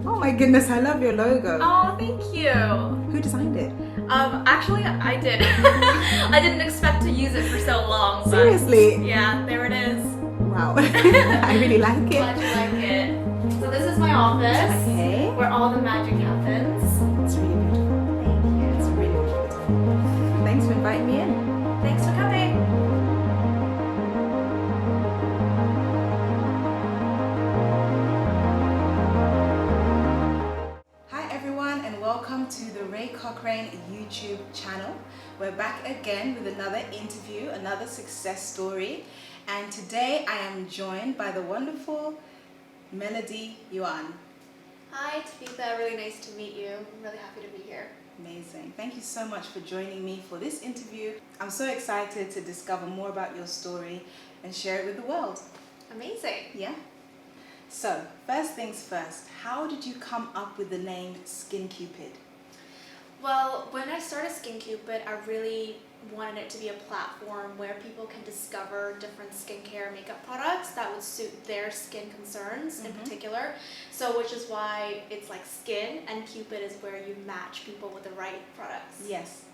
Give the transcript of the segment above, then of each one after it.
Oh my goodness, I love your logo. Oh, thank you. Who designed it? Actually, I did. I didn't expect to use it for so long. But Seriously? yeah, there it is. Wow. I really like it. Glad you like it. So this is my office. Okay. Where all the magic happens. It's really beautiful. Thank you. It's really beautiful. Thanks for inviting me in. Thanks for coming. Hi everyone and welcome to the Ray Cochrane YouTube channel. We're back again with another interview, another success story. And today I am joined by the wonderful Melody Yuan. Hi, Tabitha. Really nice to meet you. I'm really happy to be here. Amazing. Thank you so much for joining me for this interview. I'm so excited to discover more about your story and share it with the world. Amazing. Yeah? So, first things first, how did you come up with the name Skin Cupid? Well, when I started Skin Cupid, I really wanted it to be a platform where people can discover different skincare and makeup products that would suit their skin concerns in particular. So, which is why it's like skin, and Cupid is where you match people with the right products. Yes.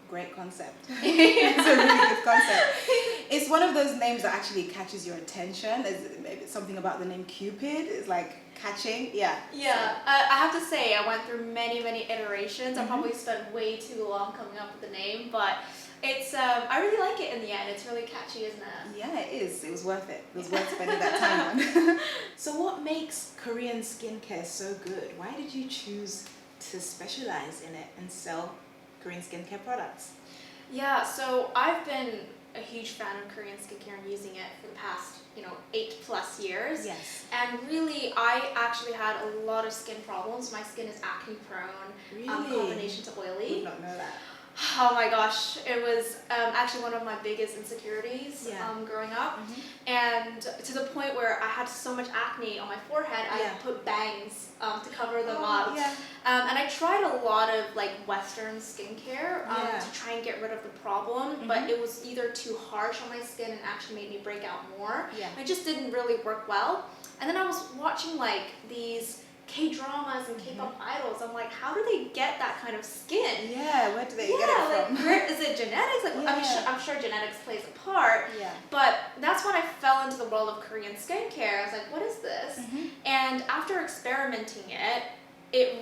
Great concept. It's a really good concept. It's one of those names that actually catches your attention. Maybe something about the name Cupid is like catching. Yeah. Yeah, I have to say I went through many iterations. I probably spent way too long coming up with the name, but it's I really like it in the end. It's really catchy, isn't it? Yeah, it is. It was worth it. It was worth spending that time on. So what makes Korean skincare so good? Why did you choose to specialize in it and sell Korean skincare products? Yeah, so I've been a huge fan of Korean skincare and using it for the past, 8+ years. Yes. And really, I actually had a lot of skin problems. My skin is acne prone, Really? combination to oily. Did not know that. Oh my gosh, it was actually one of my biggest insecurities growing up. And to the point where I had so much acne on my forehead, I put bangs to cover them up. Yeah. And I tried a lot of like Western skincare to try and get rid of the problem, but it was either too harsh on my skin and actually made me break out more. Yeah. It just didn't really work well. And then I was watching like these K-dramas and K-pop idols. I'm like, how do they get that kind of skin? Yeah, where do they get it from? Like, where is it genetics? Like, I'm sure genetics plays a part. Yeah. But that's when I fell into the world of Korean skincare. I was like, what is this? And after experimenting it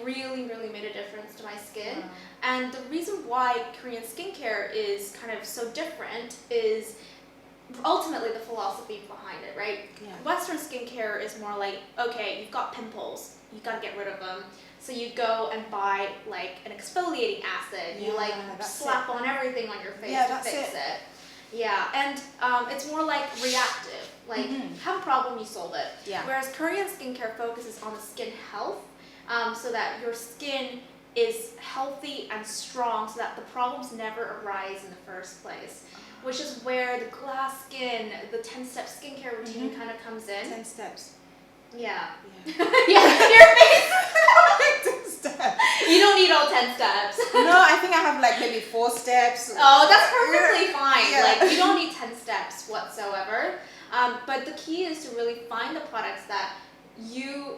really made a difference to my skin. Wow. And the reason why Korean skincare is kind of so different is ultimately the philosophy behind it, right? Yeah. Western skincare is more like, okay, you've got pimples, you gotta get rid of them. So you go and buy like an exfoliating acid, you like slap on everything on your face to fix it. Yeah, and it's more like reactive, like have a problem, you solve it. Yeah. Whereas Korean skincare focuses on the skin health, so that your skin is healthy and strong so that the problems never arise in the first place. Which is where the glass skin, the 10-step skincare routine kind of comes in. 10 steps. Yeah. Yeah. Yeah, your face. 10 steps. You don't need all 10 steps. No, I think I have like maybe 4 steps. Oh, that's perfectly fine. Yeah. Like, you don't need 10 steps whatsoever. But the key is to really find the products that you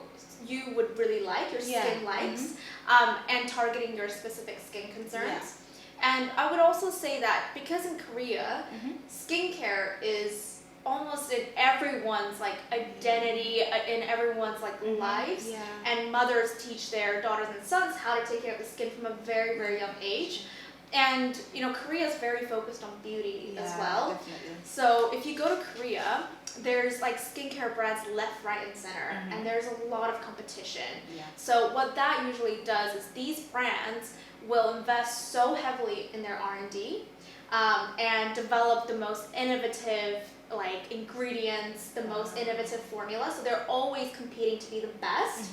would really like, your skin likes, and targeting your specific skin concerns. Yeah. And I would also say that because in Korea, skincare is almost in everyone's like identity, in everyone's like lives, and mothers teach their daughters and sons how to take care of the skin from a very young age. And Korea is very focused on beauty as well. Definitely. So if you go to Korea, there's like skincare brands left, right, and center, and there's a lot of competition. Yeah. So what that usually does is these brands will invest so heavily in their R&D and develop the most innovative like ingredients, the most innovative formula. So they're always competing to be the best.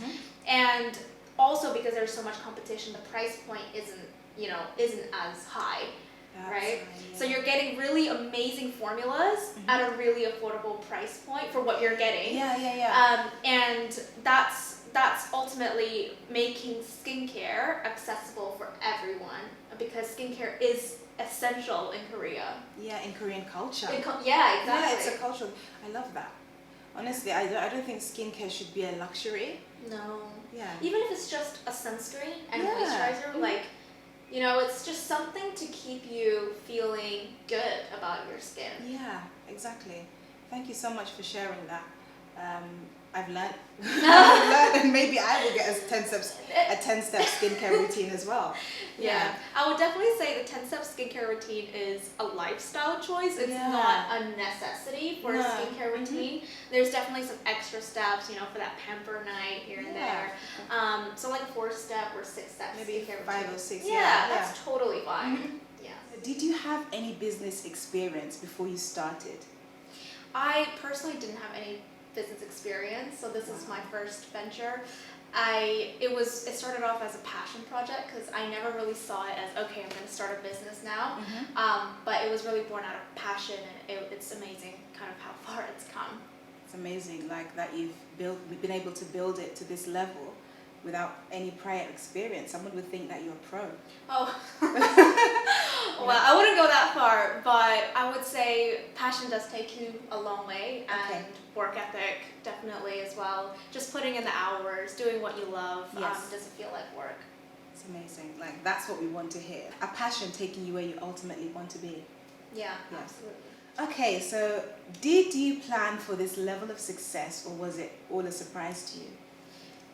And also because there's so much competition, the price point isn't as high. Right? So you're getting really amazing formulas at a really affordable price point for what you're getting. And that's ultimately making skincare accessible for everyone, because skincare is essential in Korea. Yeah, in Korean culture. Yeah, exactly. Yeah, it's a culture. I love that. Honestly, I don't think skincare should be a luxury. No. Yeah. Even if it's just a sunscreen and Yeah. moisturizer, like, you know, it's just something to keep you feeling good about your skin. Yeah, exactly. Thank you so much for sharing that. I've learned, and maybe I will get a 10-step skincare routine as well. Yeah, I would definitely say the 10-step skincare routine is a lifestyle choice. It's not a necessity for a skincare routine. There's definitely some extra steps, you know, for that pamper night here and there. So like a 4-step or 6-step maybe skincare 5 routine. or 6. Yeah, that's totally fine. Yeah. Did you have any business experience before you started? I personally didn't have any business experience, so this is my first venture. It started off as a passion project because I never really saw it as, okay, I'm going to start a business now. But it was really born out of passion, and it's amazing kind of how far it's come. It's amazing, like that you've been able to build it to this level without any prior experience. Someone would think that you're a pro. Oh. Well, I wouldn't go that far, but I would say passion does take you a long way, and work ethic definitely as well. Just putting in the hours, doing what you love, doesn't feel like work. It's amazing. Like, that's what we want to hear. A passion taking you where you ultimately want to be. Yeah, absolutely. Okay, so did you plan for this level of success, or was it all a surprise to you?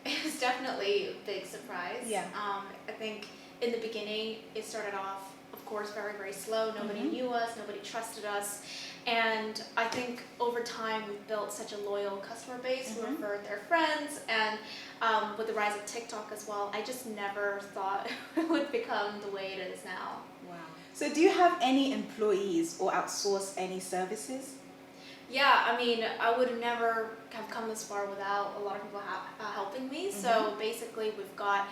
It was definitely a big surprise. Yeah. I think in the beginning, it started off, of course, very, very slow. Nobody knew us, nobody trusted us. And I think over time, we've built such a loyal customer base who referred their friends. And with the rise of TikTok as well, I just never thought it would become the way it is now. Wow. So do you have any employees or outsource any services? Yeah, I mean, I would never have come this far without a lot of people helping me. So basically, we've got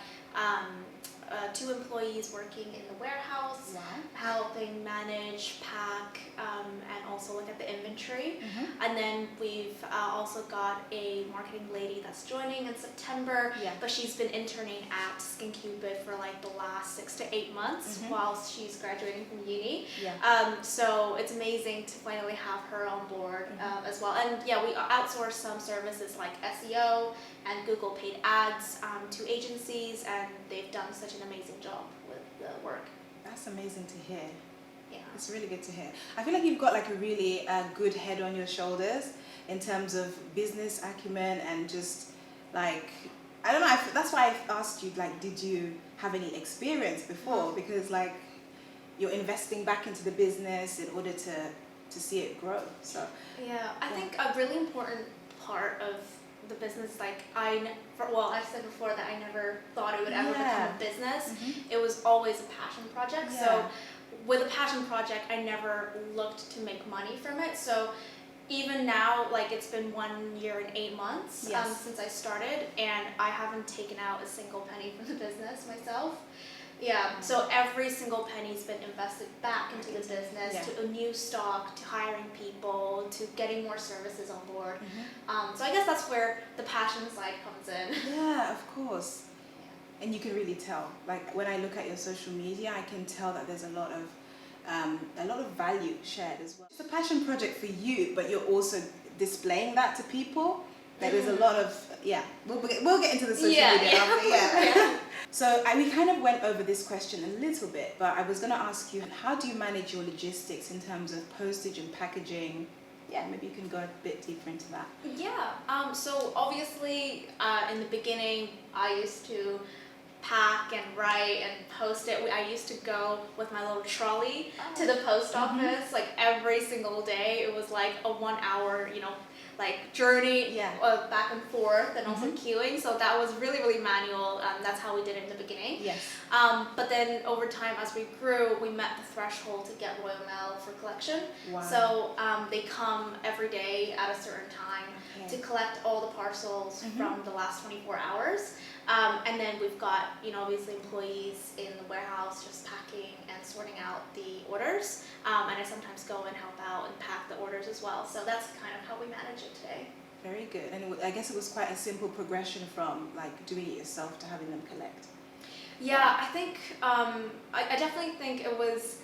2 employees working in the warehouse, helping manage, pack, and also look at the inventory. And then we've also got a marketing lady that's joining in September, but she's been interning at Skin Cupid for like the last 6 to 8 months while she's graduating from uni. So it's amazing to finally have her on board as well. And yeah, we outsource some services like SEO and Google paid ads to agencies, and they've done such an amazing job with the work. That's amazing to hear. Yeah. It's really good to hear. I feel like you've got like a really good head on your shoulders in terms of business acumen, and just like, I don't know, that's why I asked you, like, did you have any experience before? Because like, you're investing back into the business in order to see it grow. So yeah, I think a really important part of the business, like I said before that I never thought it would ever become a business. It was always a passion project. So with a passion project, I never looked to make money from it. So even now, like, it's been 1 year and 8 months since I started, and I haven't taken out a single penny from the business myself. Yeah, so every single penny's been invested back into the business, to a new stock, to hiring people, to getting more services on board. So I guess that's where the passion side comes in. Yeah, of course. And you can really tell. Like, when I look at your social media, I can tell that there's a lot of value shared as well. It's a passion project for you, but you're also displaying that to people. Like, there's a lot of, we'll get into the social media after, So we kind of went over this question a little bit, but I was going to ask you, how do you manage your logistics in terms of postage and packaging? Yeah, maybe you can go a bit deeper into that. Yeah, so obviously in the beginning, I used to pack and write and post it. I used to go with my little trolley to the post office like every single day. It was like a 1 hour, like journey back and forth, and also queuing. So that was really, really manual. That's how we did it in the beginning. But then over time, as we grew, we met the threshold to get Royal Mail for collection. So they come every day at a certain time to collect all the parcels from the last 24 hours. And then we've got, obviously employees in the warehouse just packing and sorting out the orders. And I sometimes go and help out and pack the orders as well. So that's kind of how we manage it today. Very good. And I guess it was quite a simple progression from like doing it yourself to having them collect. Yeah, I think, I definitely think it was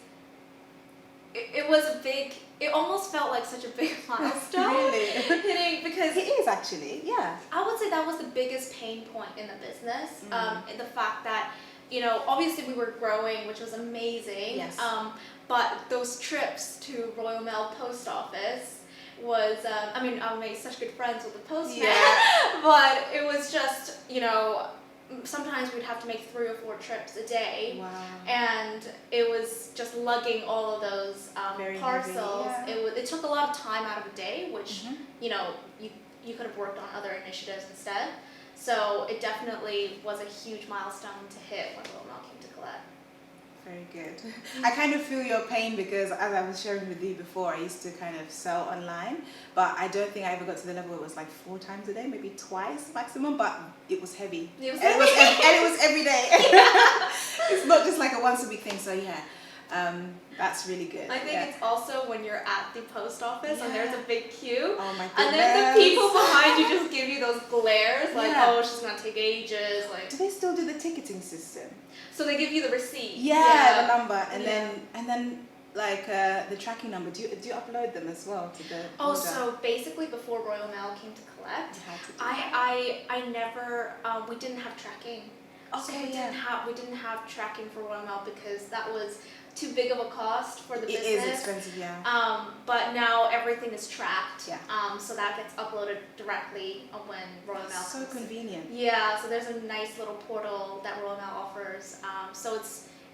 a big it almost felt like such a big milestone. Really? Hitting, because It is actually, yeah. I would say that was the biggest pain point in the business. Mm. The fact that, you know, obviously we were growing, which was amazing. Yes. But those trips to Royal Mail Post Office was, I mean, I made such good friends with the postman, Yeah. but it was just, you know, sometimes we'd have to make 3 or 4 trips a day. Wow. And it was just lugging all of those Very parcels. heavy, yeah. It took a lot of time out of the day, which, Mhm. you know, you could have worked on other initiatives instead. So it definitely was a huge milestone to hit when Royal Mail came to collect. Very good. I kind of feel your pain because as I was sharing with you before, I used to kind of sell online, but I don't think I ever got to the level where it was like 4 times a day, maybe twice maximum, but it was heavy. It was and, heavy. it was every day. It's not just like a once a week thing, so yeah, that's really good. I think yeah. it's also when you're at the post office and there's Yeah. a big queue. Oh my goodness. And then the people behind you just give you those glares, like, Yeah. oh, she's gonna take ages, like. Do they still do the ticketing system? So they give you the receipt. Yeah, the number, and Yeah. then like the tracking number. Do you upload them as well to the Oh, order? so basically before Royal Mail came to collect, You had to do that. I never, we didn't have tracking. So Okay, we didn't have tracking for Royal Mail because that was too big of a cost for the It business. is expensive, yeah. But now everything is tracked. Yeah. So that gets uploaded directly when Royal Mail So comes in. convenient. Yeah, so there's a nice little portal that Royal Mail offers. So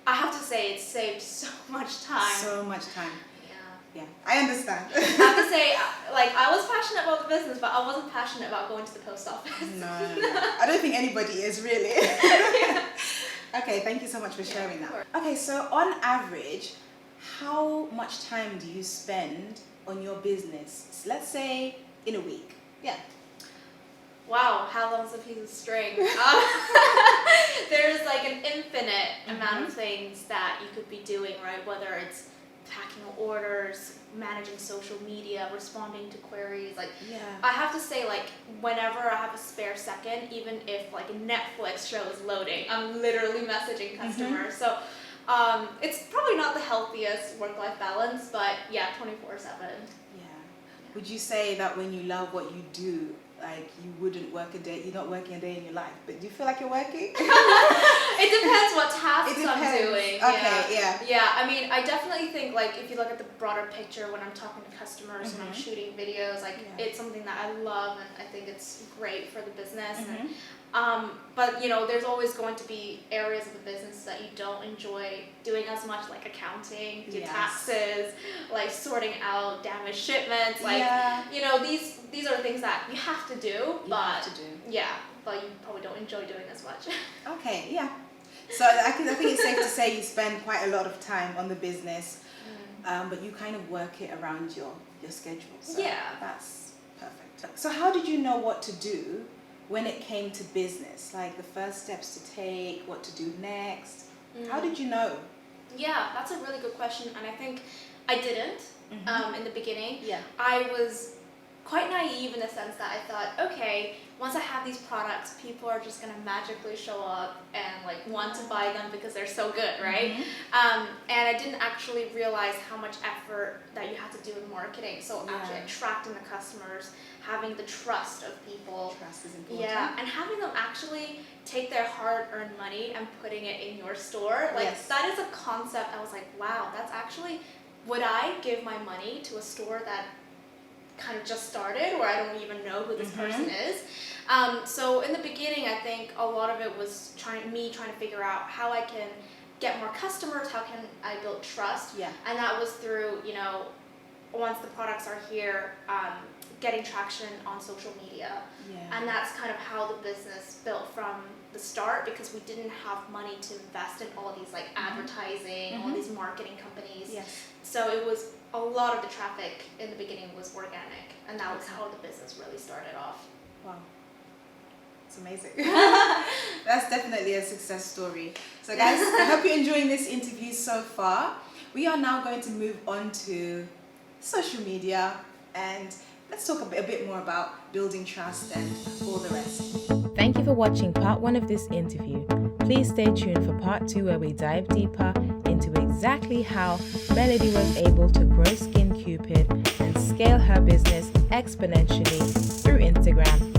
I have to say, it saved so much time. So much time. Yeah. Yeah, I understand. I have to say, like, I was passionate about the business, but I wasn't passionate about going to the post office. No. I don't think anybody is really. Okay, thank you so much for sharing of that. course. Okay, so on average, how much time do you spend on your business? Let's say in a week. Yeah. Wow, how long's a piece of string? There's like an infinite amount of things that you could be doing, right? Whether it's packing orders, managing social media, responding to queries. Like, Yeah. I have to say, like, whenever I have a spare second, even if like a Netflix show is loading, I'm literally messaging customers. So it's probably not the healthiest work-life balance, but yeah, 24/7. Yeah. Would you say that when you love what you do, like you wouldn't work a day, you're not working a day in your life, but do you feel like you're working? It depends what tasks It I'm depends. doing. Okay, yeah. Yeah, I mean, I definitely think, like, if you look at the broader picture when I'm talking to customers and I'm Mhm. shooting videos, like, Yeah. it's something that I love and I think it's great for the business. Mhm. But, you know, there's always going to be areas of the business that you don't enjoy doing as much, like accounting, your Yes. taxes, like sorting out damaged shipments. Like, Yeah. you know, these are things that you have to do, You but have to do. yeah, but you probably don't enjoy doing as much. Okay, yeah. So I think it's safe to say you spend quite a lot of time on the business, but you kind of work it around your schedule. So Yeah. that's perfect. So how did you know what to do when it came to business? Like the first steps to take, what to do next? How did you know? Yeah, that's a really good question, and I think I didn't in the beginning. Yeah. I was quite naive in the sense that I thought, okay, once I have these products, people are just gonna magically show up and like want to buy them because they're so good, right? And I didn't actually realize how much effort that you have to do in marketing. So actually Yeah. attracting the customers, having the trust of people. Trust is important. Yeah, and having them actually take their hard-earned money and putting it in your store, like Yes. that is a concept. I was like, wow, that's actually, would I give my money to a store that kind of just started, or I don't even know who this person is? So in the beginning, I think a lot of it was trying to figure out how I can get more customers, how can I build trust, Yeah. and that was through, you know, once the products are here, getting traction on social media. Yeah. And that's kind of how the business built from the start, because we didn't have money to invest in all these like advertising, all these marketing companies. Yes. So it was a lot of the traffic in the beginning was organic, and that was how the business really started off. Wow. It's amazing. That's definitely a success story. So guys, I hope you're enjoying this interview so far. We are now going to move on to social media, and let's talk a bit more about building trust and all the rest. Thank you for watching part 1 of this interview. Please stay tuned for part 2 where we dive deeper into exactly how Melody was able to grow Skin Cupid and scale her business exponentially through Instagram